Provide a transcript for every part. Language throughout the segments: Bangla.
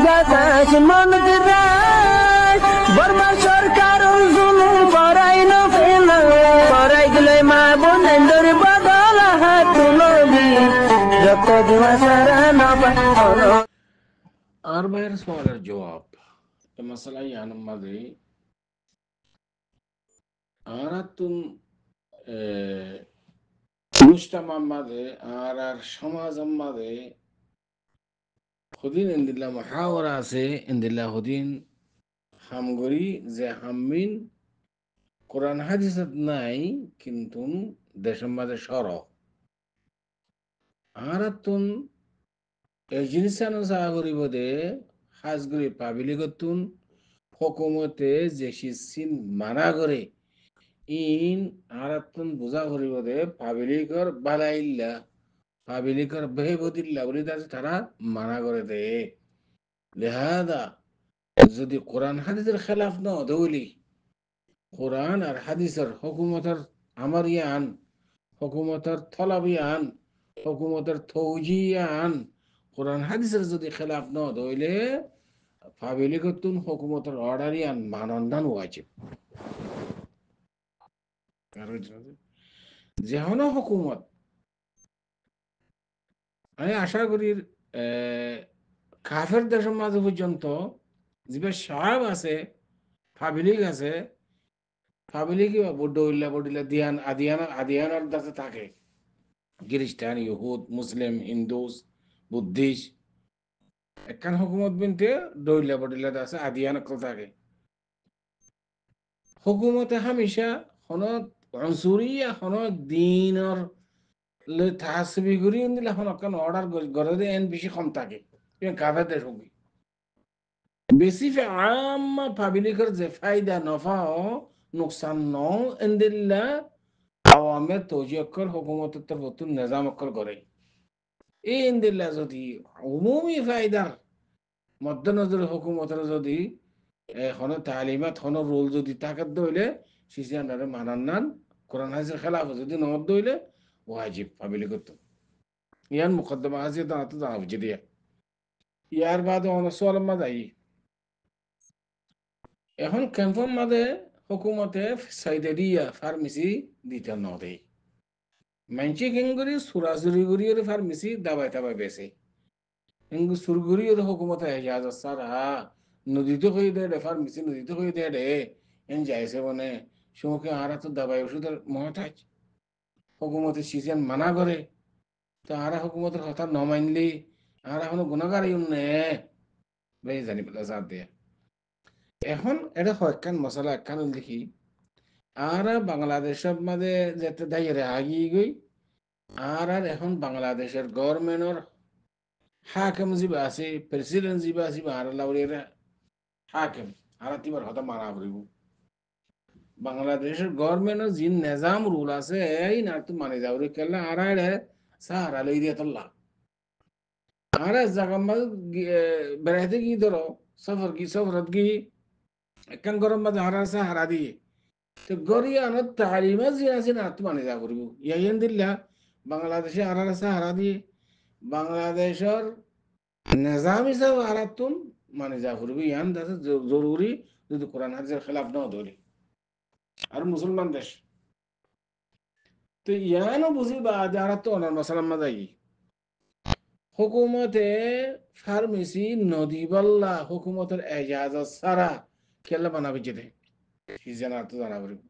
বাতাস মন দিরাই বর্মা সরকার জুলুম করাই না ফেলা করাই গেলে মা বোনেদের বদল হাত তুলবি যত দিবা সারা না পানো আর ভাইয়ের সওয়ালের জবাব মশলা ইয়ান মাঝে আরাতুন মুজতামা মাঝে আর সমাজ মাঝে হদিন ইন্দিল্লা মুহাওয়ারা আছে ইন্দিল্লা হদিন হামগরি যে হামিন কোরআন হাদিসত নাই কিন্তু দেশের মাঝে সর আরাতুন এই জিনিসানো সাহা করিব দে হাজগুড়ি পাবিলিগতুন হকুমতে যে সিন মানা করে ইন আরাতুন বুঝা করিব দে পাবিলিকর বালাইল্লা পাবিলিকর বেহবদিল্লা বলি তারা মানা করে দে লেহাদা যদি কোরআন হাদিসের খেলাফ ন দৌলি কোরআন আর হাদিসের হকুমতের আমার ইয়ান হকুমতের থলাব ইয়ান হকুমতের থৌজি ইয়ান কোরআন হাদিসের যদি খেলাফ ন দইলে পাবলিকতুন হকুমতের অর্ডার ইয়ান মানন্দান ওয়াজিব যেহন হকুমত আমি আশা করি কাফের দেশের মাঝে পর্যন্ত যে সাহেব আছে পাবলিক আছে পাবলিক বডিলা দিয়ান আদিয়ানার দাসে থাকে খ্রিস্টান ইহুদ মুসলিম হিন্দুস বুদ্ধিস্ট একখান হুকুমত বিনতে দইলা বডিলা দাসে আদিয়ান কল থাকে হুকুমতে হামেশা হনত অনসুরিয়া হনত দিনর লে তাসবি করি দিলে হনত কান অর্ডার করে দে এন বেশি কম থাকে কাফের দেশ হুকি বেশি আম্মা পাবলিকের যে ফায়দা নফা নুকসান ন এন্দিল্লা আওয়ামের তৌজি অক্ষর হুকুমতের তরফ নিজাম অক্ষর করে এই এন্দিল্লা যদি উমুমি ফায়দার মধ্যনজর হুকুমতের যদি হন তালিমাত হন রোল যদি তাকাত দইলে সিসিয়ানারে মানান্নান কোরআন হাদিসের খেলাফ যদি নমত দইলে ওয়াজিব পাবলিকত ইয়ান মুকদ্দমা আছে দাঁত জানা বুঝি দিয়া ইয়ার বাদ অনসওয়াল মাদাই এখন ক্যাম্পের মাঝে হুকুমতে সাইডেরিয়া ফার্মেসি দিতে ন দেয় মানছি কেঙ্গুরি সুরাসুরি গুরির ফার্মেসি দাবাই দাবাই বেছে কেঙ্গু সুরগুরির হুকুমতে এজাজ সারা নদীতে হয়ে দেয় ফার্মেসি নদীতে হয়ে দেয় রে এন যাইছে মানে সমুখে আরা তো দাবাই ওষুধের মহতাজ হুকুমতে সিজন মানা করে তো আরা হুকুমতের কথা ন মানলি আর এখন গুণাগার নে বেশ জানি পেলা সাথ দিয়ে এখন এটা হকান মশলা একখান দেখি আর বাংলাদেশের মাঝে যেতে দাইরে আগিয়ে গই আর এখন বাংলাদেশের গভর্নমেন্টর হাকেম যিবা আছে প্রেসিডেন্ট যিবা আছে আর লাউরিরা হাকেম আর তিবার হতা মানা করিব বাংলাদেশের গভর্নমেন্টর যে নিজাম রুল আছে এই না তো মানে যাওরি কেলা আর সাহারা লই দিয়ে তোল্লা আর জায়গা মাঝে বেড়াইতে কি ধরো সফরত কি একখান গরম মাঝে হারা হারা দিয়ে তো গরিয়ানত তালিমা যে আছে না তো মানে যা করব ইয়াইন দিল্লা বাংলাদেশে হারা দিয়ে বাংলাদেশের নিজাম হিসাবে হারাতুন মানে যা করবি ইয়ান দাসে জরুরি যদি কোরআন হাদিসের খেলাফ না ধরি আর মুসলমান দেশ তো ইয়ানও বুঝি বা যারা তো অনার মশলাম যাই হুকুমতে ফার্মেসি নদী বল্লা হুকুমতের এজাজত সারা খেলা বানাবে যেতে জানা তো জানা করিব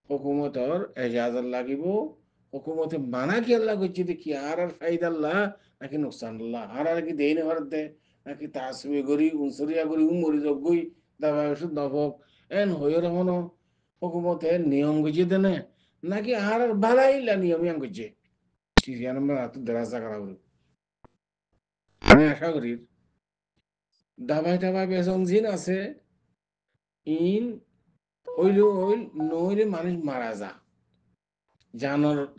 হুকুমতর এজাজত লাগিব হুকুমতে মানা খেলা করছে কি আর ফাইদাল্লাহ নাকি নুকসানুল্লাহ আর কি দেই না ভারত দে নাকি তাসবি গরি উনসরিয়া গরি উমরি জগই দাবা ওষুধ নবক এন হইর হনো হুকুমতে নিয়ম গুছিয়ে দেনে নাকি আর বালাইলা নিয়ম ইয়াং গুছিয়ে সিরিয়ান হাত দেরাজা করা করি আমি আশা করি দাবাই টাবাই বেসন জিন আছে ইন ওইল নইলে মানুষ মারা যা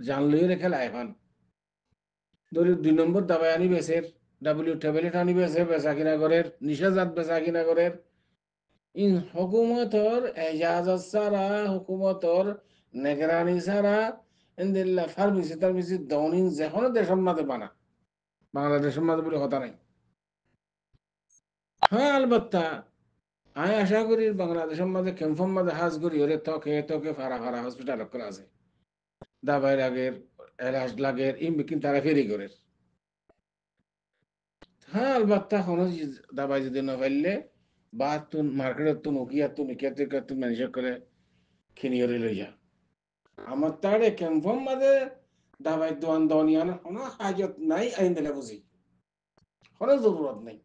জানলই রেখে লাইফান ধরি 2 নম্বর দাবাই আনি বেসের ট্যাবলেট আনি বেচা কিনা করের নিশাজাত বেচা কিনা করের ইন হুকুমতর এজাজত ছাড়া হুকুমতর নেগরানি ছাড়া ইনদিল্লা ফার্মেসি দৌনিন যেখন দেশের মাঝে বানা বাংলাদেশের মাঝে বলে কথা নাই হ্যাঁ আলবাত্তা আমি আশা করি বাংলাদেশের মাঝে ক্যাম্পের মাঝে হাজ করি ওরে তকে তকে ফারা ফারা হসপিটাল করে আছে দাবাই লাগের এলাচ লাগের ইম বিকিন তারা ফেরি করে হ্যাঁ আলবাত্তা কোনো দাবাই যদি না পাইলে বা তুন মার্কেটের তুন উকিয়া তুন ইকিয়া তুন ম্যানেজার করে খিনিয়রে লই যা আমার তারে ক্যাম্পের মাঝে দাবাই দোয়ান দনিয়ান কোনো হাজত নাই আইন দিলে বুঝি কোনো জরুরত নাই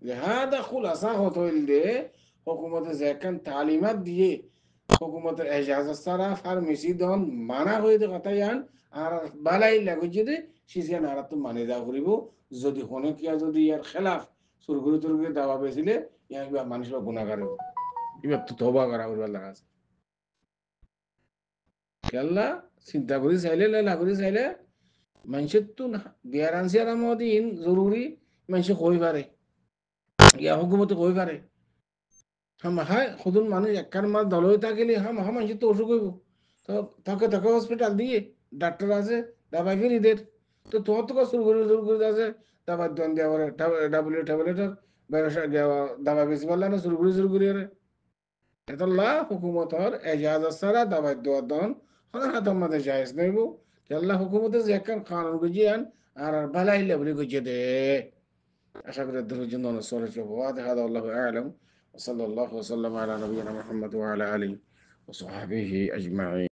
لهذا خلاصة হইলে হুকুমতে যেখান তালিমাত দিয়ে হুকুমতের এজাজত ছাড়া ফার্মেসি দন মানা হয়ে দে কথা ইয়ান আর বালাই লাগু যদি সিজিয়ান আর তো মানে যা করিব যদি হনে কিয়া যদি ইয়ার খেলাফ সুরগুরি তুরগুরি দাবা বেছিলে ইয়া কিবা মানুষ বা গুণাগার হইব এবার তো তবা করা হইবার লাগা আছে কেল্লা চিন্তা করি চাইলে লেলা করি চাইলে মানুষের তো বিয়ার আনসিয়ার আমদিন জরুরি মানুষ কই পারে ইয়া হুকুমতে কই পারে হাম হায় খুদুন মানুষ একখান মাস দল হয়ে থাকিলে হাম মানুষ তো অসুখ হইব তো তাকে তাকে হসপিটাল দিয়ে ডাক্তার আছে দাবাই ফিরিদের তো তোমার তো শুরু করে আছে দাবার দোয়ান দেওয়া ডাবলেট ট্যাবলেটের ব্যবসা দাবা বেশি পারলে না শুরু করি এতলা হুকুমতর এজাজত ছাড়া দাবাই দোয়া দন হন হাতম মাঝে জায়েজ নেব কেল্লা হুকুমতে যে একখান কানুন গুজিয়ান আর বালাই লেবলি গুজিয়ে দে আশা করি ধৈর্য জন্য সরে চলবো هذا والله أعلم وصلى الله وسلم على نبينا محمد وعلى آله وصحبه أجمعين